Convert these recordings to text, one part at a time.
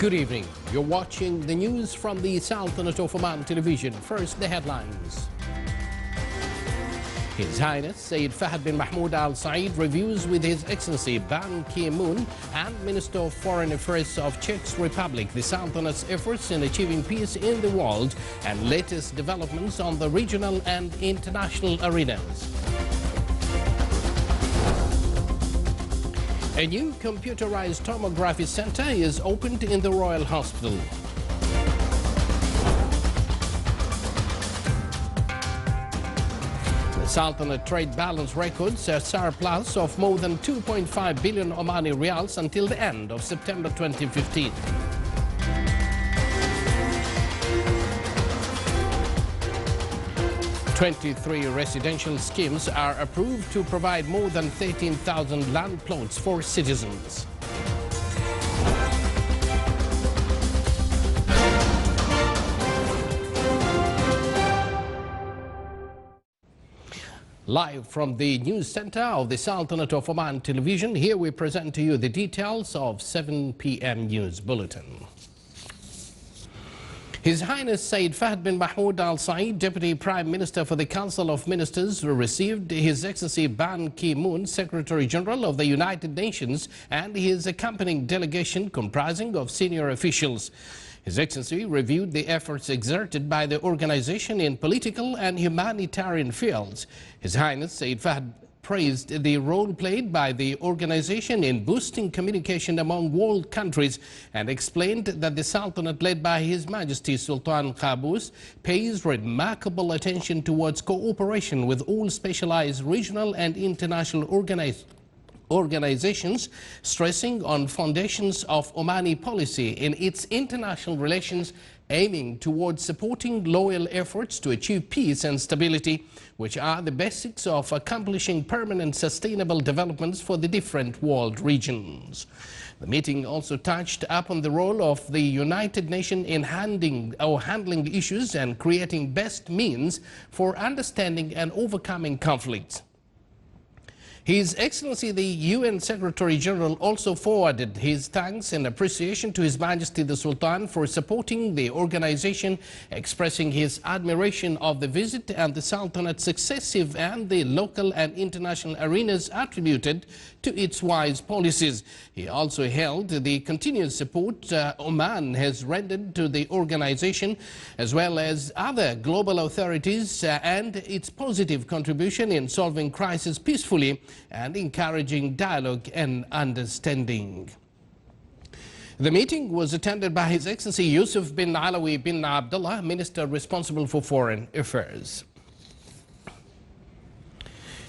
Good evening. You're watching the news from the Sultanate of Oman television. First, the headlines. His Highness Sayyid Fahd bin Mahmoud Al Said reviews with His Excellency Ban Ki-moon and Minister of Foreign Affairs of Czech Republic the Sultanate's efforts in achieving peace in the world and latest developments on the regional and international arenas. A new computerized tomography center is opened in the Royal Hospital. The Sultanate trade balance records a surplus of more than 2.5 billion Omani Riyals until the end of September 2015. Twenty-three residential schemes are approved to provide more than 13,000 land plots for citizens. Live from the news center of the Sultanate of Oman television, here we present to you the details of 7 p.m. News Bulletin. His Highness Sayyid Fahd bin Mahmoud Al Said, Deputy Prime Minister for the Council of Ministers, received His Excellency Ban Ki-moon, Secretary General of the United Nations, and his accompanying delegation comprising of senior officials. His Excellency reviewed the efforts exerted by the organization in political and humanitarian fields. His Highness Sayyid Fahd praised the role played by the organization in boosting communication among world countries and explained that the Sultanate led by His Majesty Sultan Qaboos pays remarkable attention towards cooperation with all specialized regional and international organizations, stressing on foundations of Omani policy in its international relations, aiming towards supporting loyal efforts to achieve peace and stability, which are the basics of accomplishing permanent sustainable developments for the different world regions. The meeting also touched upon the role of the United Nations in handling issues and creating best means for understanding and overcoming conflicts. His Excellency the UN Secretary General also forwarded his thanks and appreciation to His Majesty the Sultan for supporting the organization, expressing his admiration of the visit and the Sultanate's successive and the local and international arenas attributed to its wise policies. He also hailed the continuous support Oman has rendered to the organization as well as other global authorities and its positive contribution in solving crises peacefully and encouraging dialogue and understanding. The meeting was attended by His Excellency Yusuf bin Alawi bin Abdullah, Minister responsible for Foreign Affairs.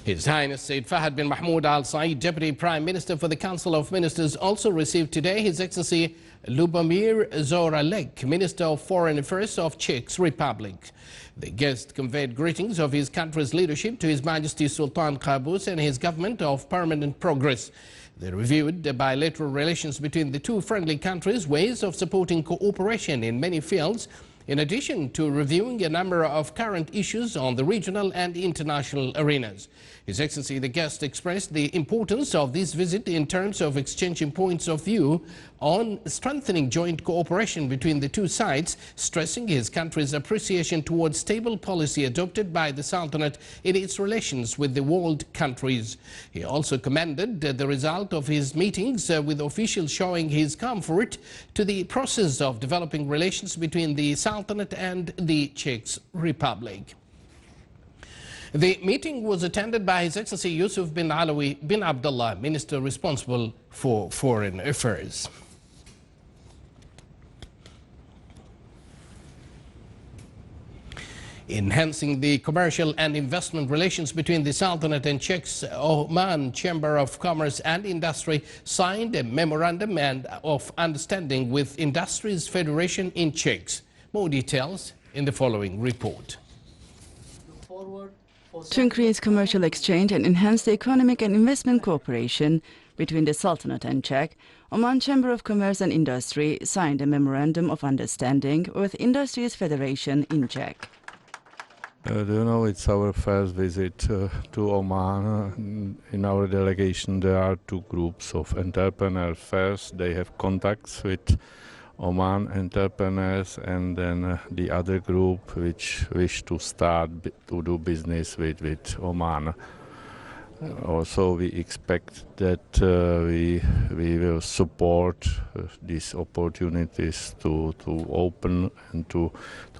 His Highness Sayyid Fahd bin Mahmoud Al Said, Deputy Prime Minister for the Council of Ministers, also received today His Excellency Lubomir Zoralek, Minister of Foreign Affairs of Czech Republic. The guest conveyed greetings of his country's leadership to His Majesty Sultan Qaboos and his government of permanent progress. They reviewed the bilateral relations between the two friendly countries, ways of supporting cooperation in many fields, in addition to reviewing a number of current issues on the regional and international arenas. His Excellency the guest expressed the importance of this visit in terms of exchanging points of view on strengthening joint cooperation between the two sides, stressing his country's appreciation towards stable policy adopted by the Sultanate in its relations with the world countries. He also commended the result of his meetings with officials, showing his comfort to the process of developing relations between the Sultanate and the Czech Republic. The meeting was attended by His Excellency Yusuf bin Alawi bin Abdullah, Minister responsible for Foreign Affairs. Enhancing the commercial and investment relations between the Sultanate and Czech's Oman Chamber of Commerce and Industry signed a memorandum of understanding with Industries Federation in Czech. More details in the following report. To increase commercial exchange and enhance the economic and investment cooperation between the Sultanate and Czech, Oman Chamber of Commerce and Industry signed a memorandum of understanding with Industries Federation in Czech. Do you know, it's our first visit to Oman. In our delegation there are two groups of entrepreneurs. First, they have contacts with Oman entrepreneurs, and then the other group which wish to start to do business with Oman. Also, we expect that we will support these opportunities to open and to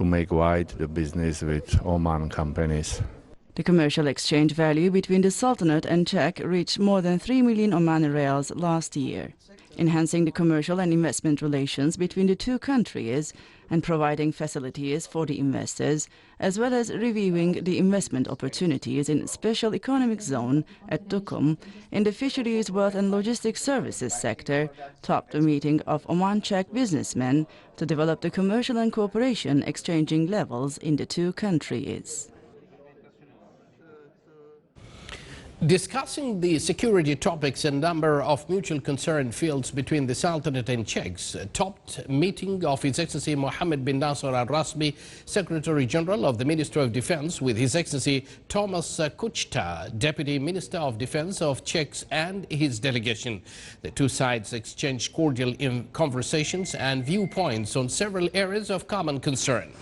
make wide the business with Oman companies. The commercial exchange value between the Sultanate and Czech reached more than 3 million Omani reals last year. Enhancing the commercial and investment relations between the two countries and providing facilities for the investors, as well as reviewing the investment opportunities in Special Economic Zone at Duqm in the fisheries, wealth and logistics services sector, topped a meeting of Oman-Czech businessmen to develop the commercial and cooperation exchanging levels in the two countries. Discussing the security topics and number of mutual concern fields between the Sultanate and Czechs, topped meeting of His Excellency Mohammed bin Nasser al-Rasmi, Secretary General of the Ministry of Defense, with His Excellency Thomas Kuchta, Deputy Minister of Defense of Czechs, and his delegation. The two sides exchanged cordial conversations and viewpoints on several areas of common concern.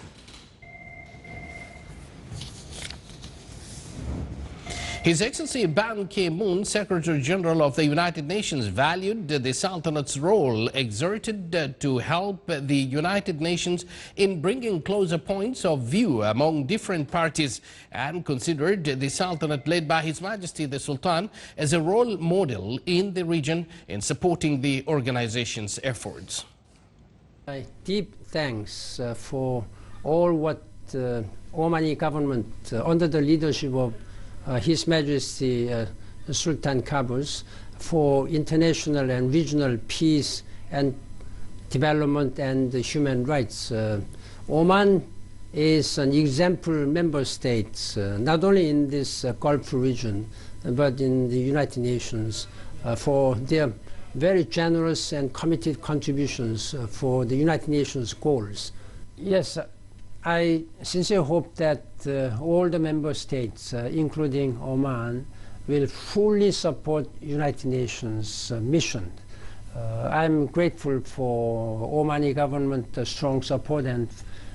His Excellency Ban Ki-moon, Secretary General of the United Nations, valued the Sultanate's role exerted to help the United Nations in bringing closer points of view among different parties, and considered the Sultanate led by His Majesty the Sultan as a role model in the region in supporting the organization's efforts. Deep thanks for all what Omani government under the leadership of His Majesty Sultan Qaboos for international and regional peace and development and human rights. Oman is an example member state, not only in this Gulf region, but in the United Nations, for their very generous and committed contributions for the United Nations goals. Yes, I sincerely hope that all the member states, including Oman, will fully support United Nations mission. I'm grateful for Omani government strong support and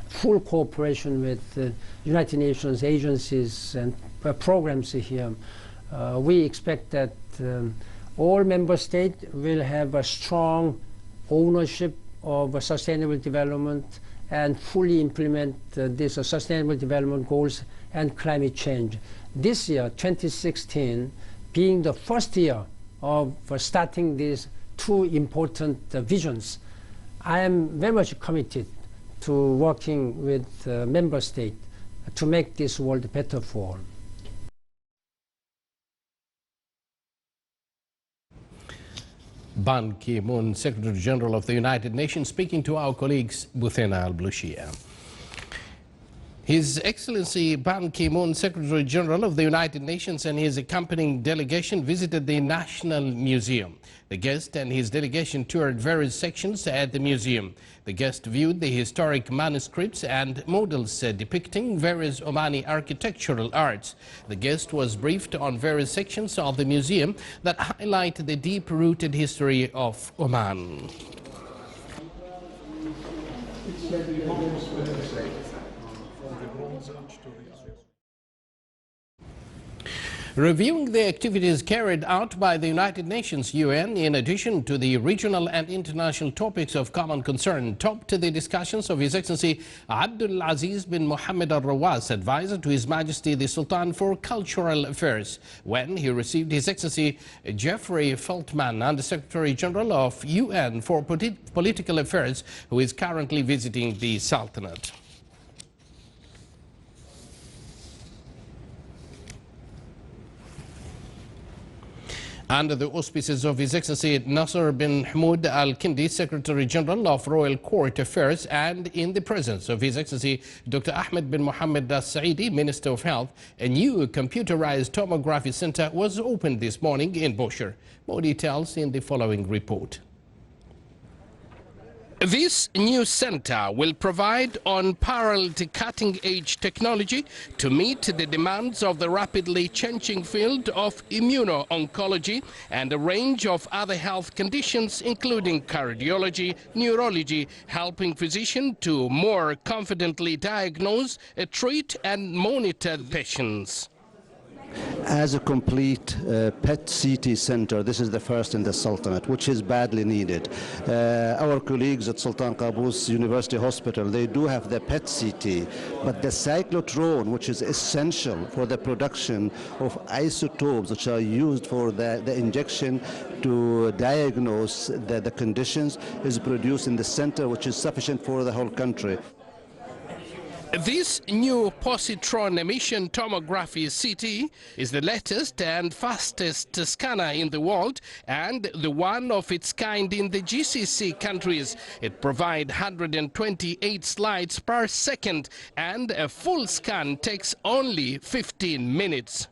full cooperation with United Nations agencies and programs here. We expect that all member states will have a strong ownership of sustainable development and fully implement these sustainable development goals and climate change. This year, 2016, being the first year of starting these two important visions, I am very much committed to working with member states to make this world better for all. Ban Ki-moon, Secretary General of the United Nations, speaking to our colleagues Bulletin al-Blushia. His Excellency Ban Ki-moon, Secretary General of the United Nations, and his accompanying delegation visited the National Museum. The guest and his delegation toured various sections at the museum. The guest viewed the historic manuscripts and models depicting various Omani architectural arts. The guest was briefed on various sections of the museum that highlight the deep-rooted history of Oman. Reviewing the activities carried out by the United Nations UN in addition to the regional and international topics of common concern, topped the discussions of His Excellency Abdul Aziz bin Mohammed al-Rawas, advisor to His Majesty the Sultan for Cultural Affairs, when he received His Excellency Jeffrey Feltman, Under Secretary General of UN for Political Affairs, who is currently visiting the Sultanate. Under the auspices of His Excellency Nasser bin Hamoud Al-Kindi, Secretary General of Royal Court Affairs, and in the presence of His Excellency Dr. Ahmed bin Mohammed Al-Saidi, Minister of Health, a new computerized tomography center was opened this morning in Boshar. More details in the following report. This new center will provide unparalleled cutting-edge technology to meet the demands of the rapidly changing field of immuno-oncology and a range of other health conditions, including cardiology, neurology, helping physicians to more confidently diagnose, treat and monitor patients. As a complete PET-CT center, this is the first in the Sultanate, which is badly needed. Our colleagues at Sultan Qaboos University Hospital, they do have the PET-CT, but the cyclotron, which is essential for the production of isotopes which are used for the injection to diagnose the conditions, is produced in the center, which is sufficient for the whole country. This new positron emission tomography CT is the latest and fastest scanner in the world and the one of its kind in the GCC countries. It provides 128 slides per second and a full scan takes only 15 minutes.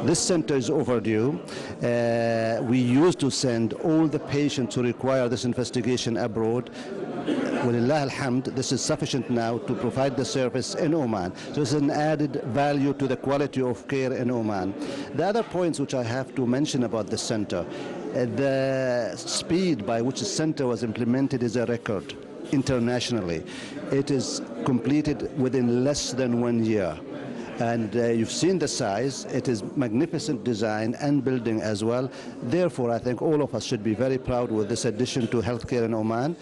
This center is overdue. We used to send all the patients who require this investigation abroad. Walillah alhamd, this is sufficient now to provide the service in Oman. So it's an added value to the quality of care in Oman. The other points which I have to mention about the center, the speed by which the center was implemented is a record internationally. It is completed within less than 1 year. And you've seen the size. It is magnificent design and building as well. Therefore, I think all of us should be very proud with this addition to healthcare in Oman.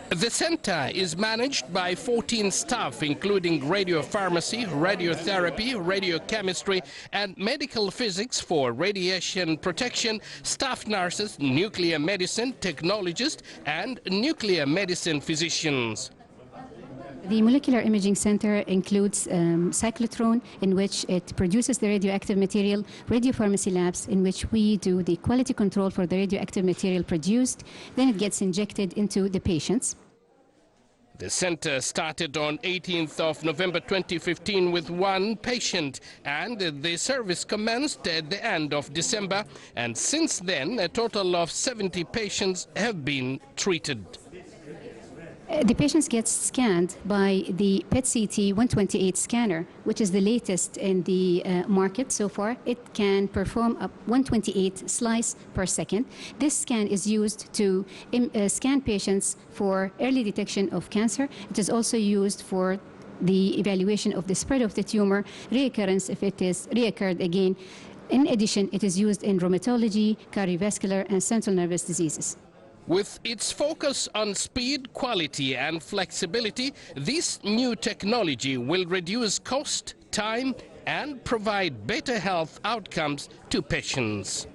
The center is managed by 14 staff, including radiopharmacy, radiotherapy, radiochemistry, and medical physics for radiation protection, staff nurses, nuclear medicine technologists, and nuclear medicine physicians. The Molecular Imaging Center includes cyclotron, in which it produces the radioactive material, radiopharmacy labs, in which we do the quality control for the radioactive material produced. Then it gets injected into the patients. The center started on 18th of November 2015 with 1 patient, and the service commenced at the end of December, and since then a total of 70 patients have been treated. The patients get scanned by the PET-CT 128 scanner, which is the latest in the market so far. It can perform up 128 slices per second. This scan is used to scan patients for early detection of cancer. It is also used for the evaluation of the spread of the tumor, reoccurrence if it is reoccurred again. In addition, it is used in rheumatology, cardiovascular, and central nervous diseases. With its focus on speed, quality and flexibility, this new technology will reduce cost, time and provide better health outcomes to patients.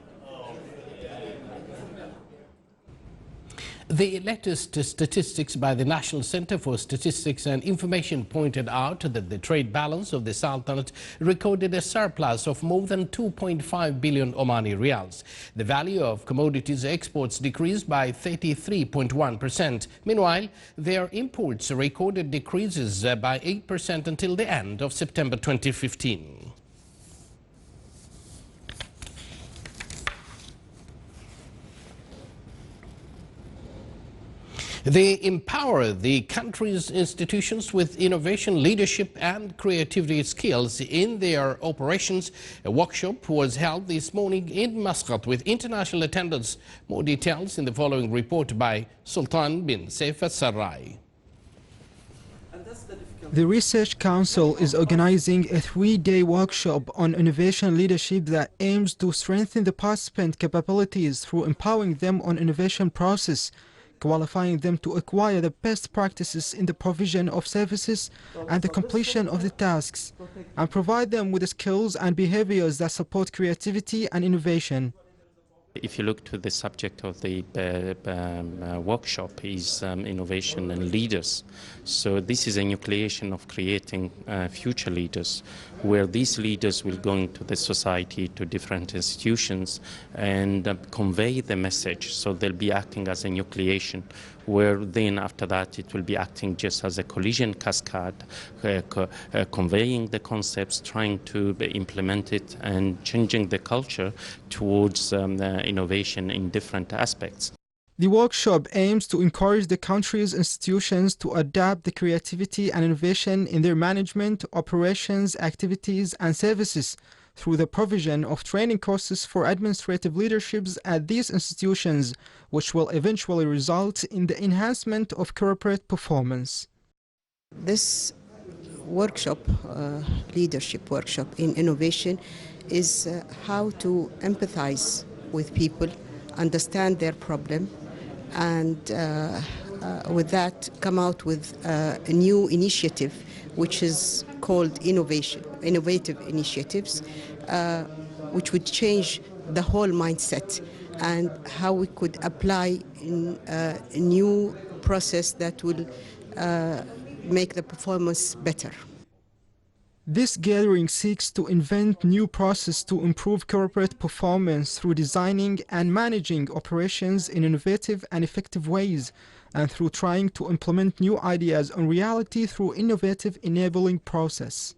The latest statistics by the National Center for Statistics and Information pointed out that the trade balance of the Sultanate recorded a surplus of more than 2.5 billion Omani riyals. The value of commodities exports decreased by 33.1%. Meanwhile, their imports recorded decreases by 8% until the end of September 2015. They empower the country's institutions with innovation, leadership and creativity skills in their operations. A workshop was held this morning in Muscat with international attendance. More details in the following report by Sultan bin Saif al-Sarrai. The Research Council is organizing a 3-day workshop on innovation leadership that aims to strengthen the participant capabilities through empowering them on innovation process, qualifying them to acquire the best practices in the provision of services and the completion of the tasks, and provide them with the skills and behaviors that support creativity and innovation. If you look to the subject of the workshop is innovation and leaders. So this is a nucleation of creating future leaders, where these leaders will go into the society, to different institutions, and convey the message. So they'll be acting as a nucleation, where then after that it will be acting just as a collision cascade, conveying the concepts, trying to implement it and changing the culture towards innovation in different aspects. The workshop aims to encourage the country's institutions to adapt the creativity and innovation in their management, operations, activities, and services through the provision of training courses for administrative leaderships at these institutions, which will eventually result in the enhancement of corporate performance. This workshop, leadership workshop in innovation, is how to empathize with people, understand their problem, and with that come out with a new initiative which is called innovative initiatives, which would change the whole mindset and how we could apply in a new process that will make the performance better. This gathering seeks to invent new processes to improve corporate performance through designing and managing operations in innovative and effective ways, and through trying to implement new ideas on reality through innovative enabling process.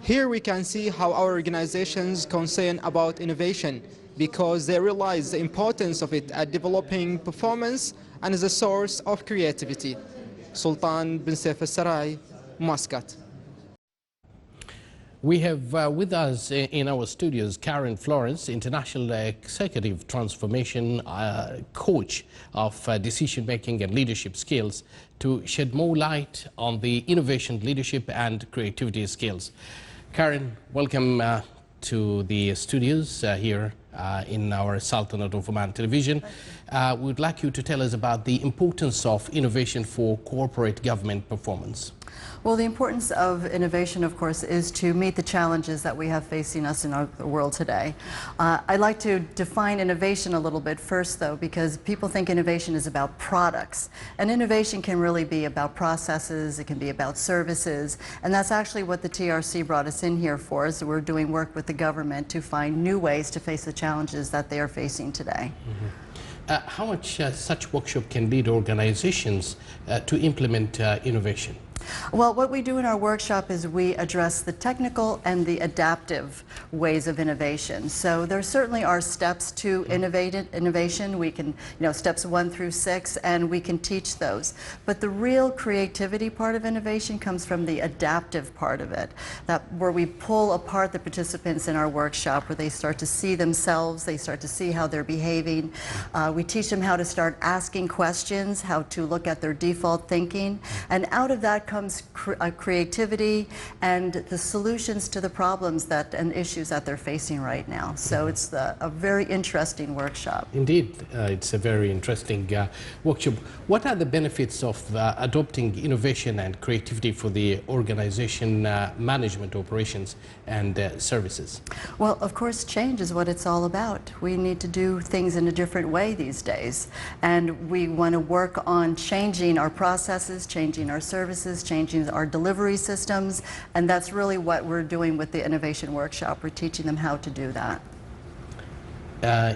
Here we can see how our organizations concern about innovation, because they realize the importance of it at developing performance and as a source of creativity. Sultan bin Saif al-Sarai, Muscat. We have with us in our studios Karen Florence, International Executive Transformation Coach of Decision-Making and Leadership Skills, to shed more light on the innovation, leadership and creativity skills. Karen, welcome to the studios here in our Sultanate of Oman television. We would like you to tell us about the importance of innovation for corporate government performance. Well, the importance of innovation, of course, is to meet the challenges that we have facing us in our world today. I'd like to define innovation a little bit first, though, because people think innovation is about products. And innovation can really be about processes, it can be about services, and that's actually what the TRC brought us in here for, is we're doing work with the government to find new ways to face the challenges that they are facing today. Mm-hmm. How much such workshop can lead organizations to implement innovation? Well, what we do in our workshop is we address the technical and the adaptive ways of innovation. So there certainly are steps to innovation. We can, steps 1 through 6, and we can teach those. But the real creativity part of innovation comes from the adaptive part of it, where we pull apart the participants in our workshop, where they start to see themselves, they start to see how they're behaving. We teach them how to start asking questions, how to look at their default thinking, and out of that comes creativity and the solutions to the problems and issues that they're facing right now. So it's a very interesting workshop. Indeed, it's a very interesting workshop. What are the benefits of adopting innovation and creativity for the organization management, operations and services? Well, of course, change is what it's all about. We need to do things in a different way these days, and we want to work on changing our processes, changing our services, changing our delivery systems, and that's really what we're doing with the innovation workshop. We're teaching them how to do that.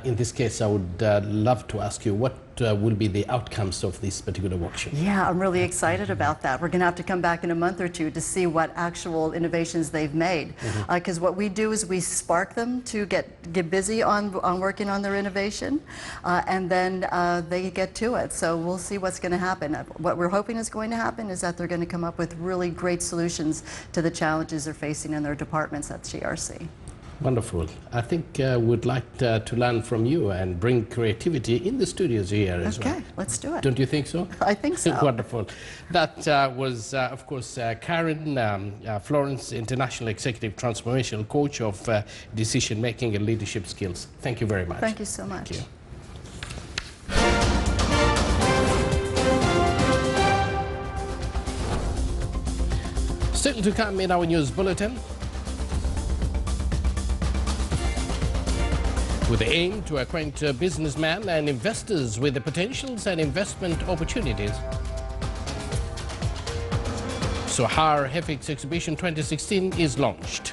In this case, I would love to ask you, what will be the outcomes of this particular workshop? Yeah, I'm really excited about that. We're going to have to come back in a month or two to see what actual innovations they've made. Because what we do is we spark them to get busy on working on their innovation, and then they get to it. So we'll see what's going to happen. What we're hoping is going to happen is that they're going to come up with really great solutions to the challenges they're facing in their departments at GRC. Wonderful. I think we'd like to learn from you and bring creativity in the studios here as well. Okay, let's do it. Don't you think so? I think so. Wonderful. That was, of course, Karen Florence, International Executive Transformational Coach of Decision Making and Leadership Skills. Thank you very much. Thank you so much. Thank you. Still to come in our news bulletin, with the aim to acquaint businessmen and investors with the potentials and investment opportunities. Sohar Hefix Exhibition 2016 is launched.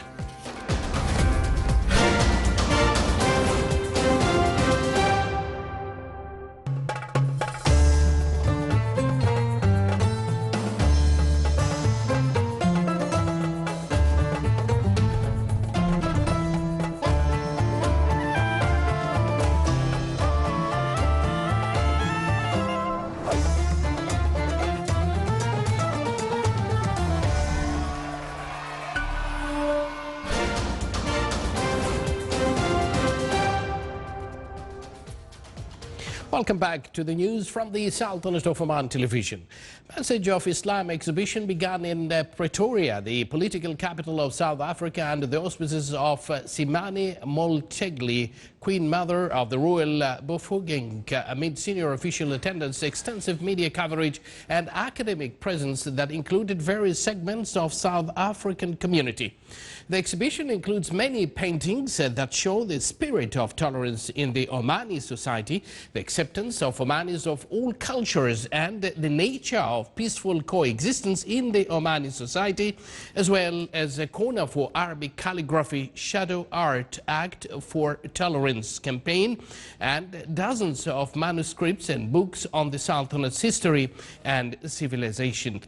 Welcome back to the news from the Sultanate of Oman television. Message of Islam exhibition began in Pretoria, the political capital of South Africa, under the auspices of Simane Moltegi, Queen Mother of the Royal Bafokeng. Amid senior official attendance, extensive media coverage and academic presence that included various segments of South African community. The exhibition includes many paintings that show the spirit of tolerance in the Omani society, the acceptance of Omanis of all cultures, and the nature of peaceful coexistence in the Omani society, as well as a corner for Arabic calligraphy, shadow art, act for tolerance campaign, and dozens of manuscripts and books on the Sultanate's history and civilization.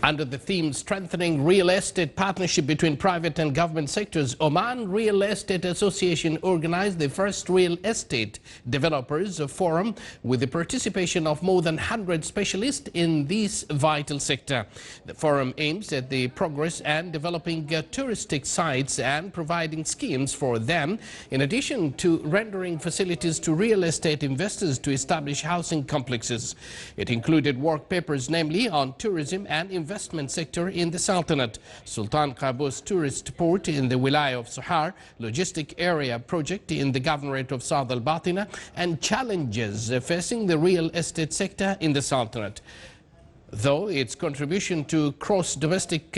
Under the theme Strengthening Real Estate Partnership Between Private and Government Sectors, Oman Real Estate Association organized the first real estate developers forum with the participation of more than 100 specialists in this vital sector. The forum aims at the progress and developing touristic sites and providing schemes for them, in addition to rendering facilities to real estate investors to establish housing complexes. It included work papers, namely on tourism and investment sector in the Sultanate, Sultan Qaboos tourist port in the Wilaya of Sohar, logistic area project in the Governorate of South Al-Batina, and challenges facing the real estate sector in the Sultanate. Though its contribution to gross domestic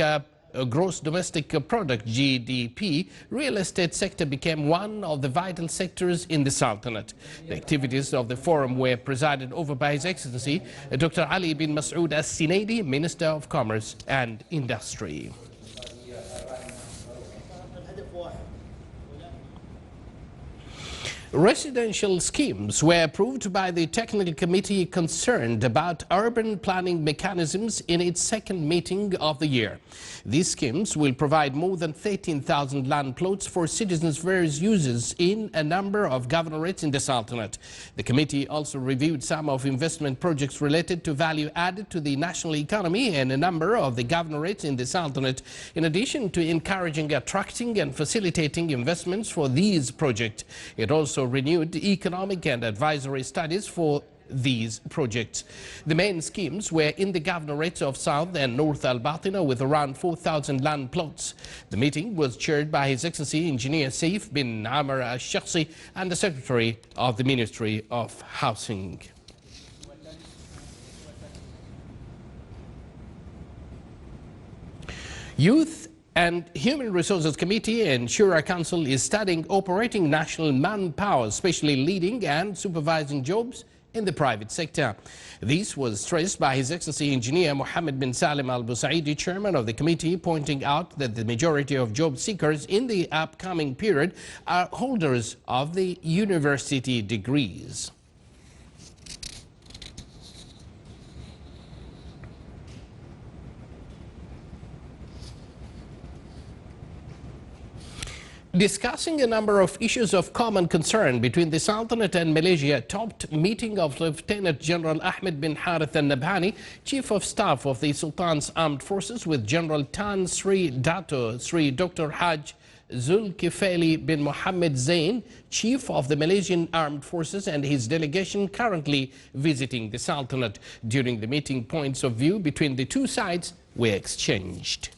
product GDP, real estate sector became one of the vital sectors in the Sultanate. The activities of the forum were presided over by His Excellency Dr. Ali bin Masoud As-Sinaidi, Minister of Commerce and Industry. Residential schemes were approved by the technical committee concerned about urban planning mechanisms in its second meeting of the year. These schemes will provide more than 13,000 land plots for citizens' various uses in a number of governorates in the Sultanate. The committee also reviewed some of investment projects related to value added to the national economy in a number of the governorates in the Sultanate, in addition to encouraging, attracting and facilitating investments for these projects. It also renewed economic and advisory studies for these projects. The main schemes were in the governorates of South and North Al-Batina with around 4,000 land plots. The meeting was chaired by His Excellency Engineer Saif bin Amr Al-Shakhsi and the Secretary of the Ministry of Housing. Youth and Human Resources Committee and Shura Council is studying operating national manpower, especially leading and supervising jobs in the private sector. This was stressed by His Excellency Engineer Mohammed bin Salim Al Busaidi, Chairman of the committee, pointing out that the majority of job seekers in the upcoming period are holders of the university degrees. Discussing a number of issues of common concern between the Sultanate and Malaysia, topped meeting of Lieutenant General Ahmed bin Harith al-Nabhani, Chief of Staff of the Sultan's Armed Forces, with General Tan Sri Dato Sri Dr. Haj Zulkifli bin Mohammed Zain, Chief of the Malaysian Armed Forces, and his delegation currently visiting the Sultanate. During the meeting, points of view between the two sides were exchanged.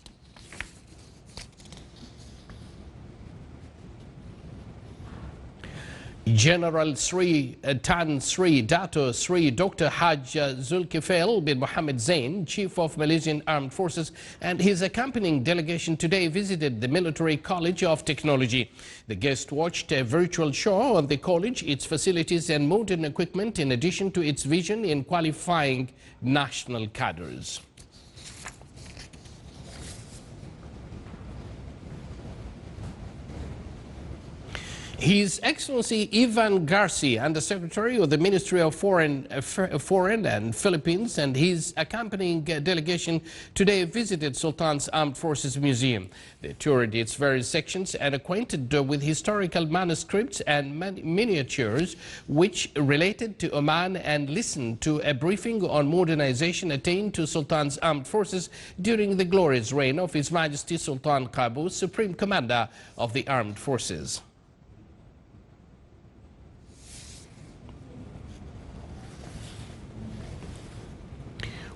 General Sri Tan Sri Dato Sri Dr. Haj Zulkifli bin Mohammed Zain, Chief of Malaysian Armed Forces, and his accompanying delegation today visited the Military College of Technology. The guest watched a virtual show on the college, its facilities and modern equipment, in addition to its vision in qualifying national cadres. His Excellency Ivan Garcia, Undersecretary of the Ministry of Foreign and Philippines, and his accompanying delegation today visited Sultan's Armed Forces Museum. They toured its various sections and acquainted with historical manuscripts and miniatures which related to Oman, and listened to a briefing on modernization attained to Sultan's Armed Forces during the glorious reign of His Majesty Sultan Qaboos, Supreme Commander of the Armed Forces.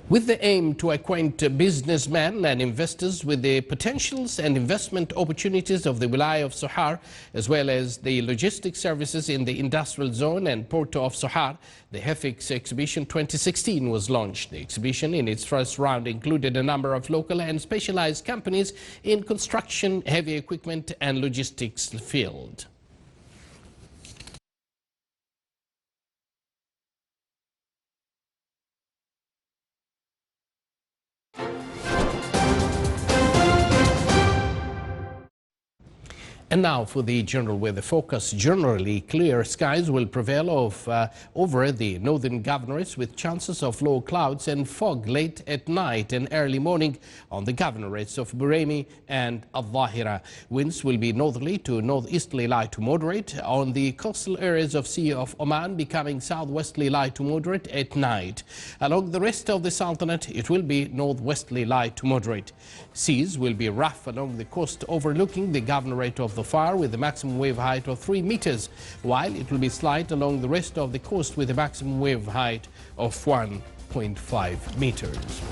With the aim to acquaint businessmen and investors with the potentials and investment opportunities of the Wilayah of Sohar, as well as the logistic services in the industrial zone and port of Sohar, the HEFIX Exhibition 2016 was launched. The exhibition in its first round included a number of local and specialized companies in construction, heavy equipment and logistics field. And now for the general weather forecast. Generally, clear skies will prevail over the northern governorates, with chances of low clouds and fog late at night and early morning on the governorates of Buraymi and Al-Dhahira. Winds will be northerly to northeasterly light to moderate on the coastal areas of Sea of Oman, becoming southwesterly light to moderate at night. Along the rest of the Sultanate, it will be northwesterly light to moderate. Seas will be rough along the coast overlooking the governorate of the Far, with a maximum wave height of 3 meters, while it will be slight along the rest of the coast with a maximum wave height of 1.5 meters.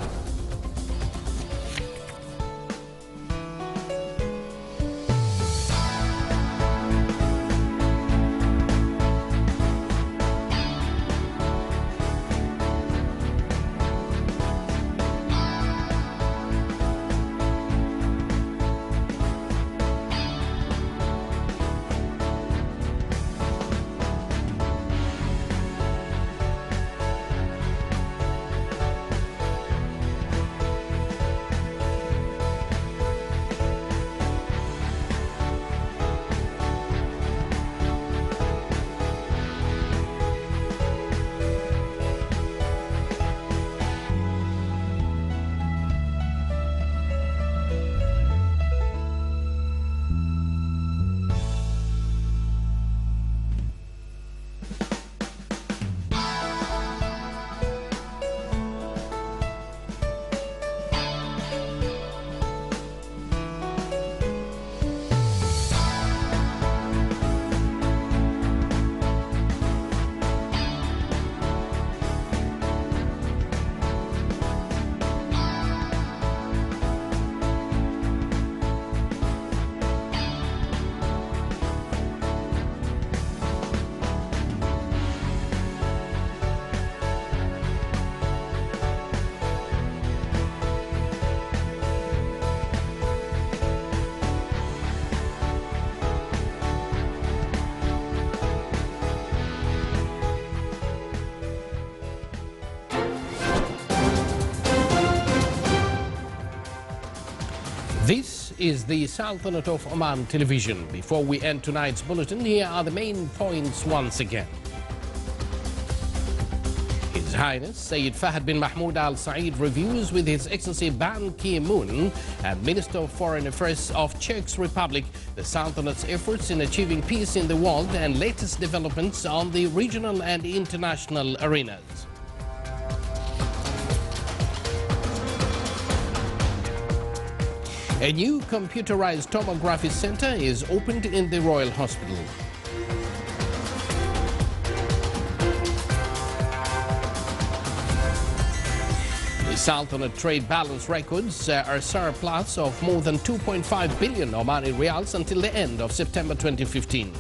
This is the Sultanate of Oman television. Before we end tonight's bulletin, here are the main points once again. His Highness Sayyid Fahd bin Mahmoud Al Saeed reviews with His Excellency Ban Ki-moon and Minister of Foreign Affairs of Czech Republic the Sultanate's efforts in achieving peace in the world and latest developments on the regional and international arenas. A new computerized tomography center is opened in the Royal Hospital. The Sultanate trade balance records are surplus of more than 2.5 billion Omani Riyals until the end of September 2015.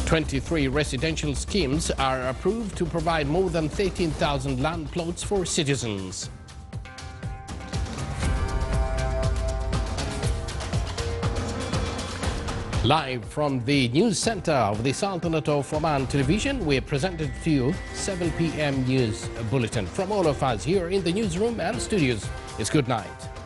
"23 residential schemes are approved to provide more than 13,000 land plots for citizens. Live from the news center of the Sultanate of Oman television, we presented to you 7 p.m. news bulletin. From all of us here in the newsroom and studios, it's good night.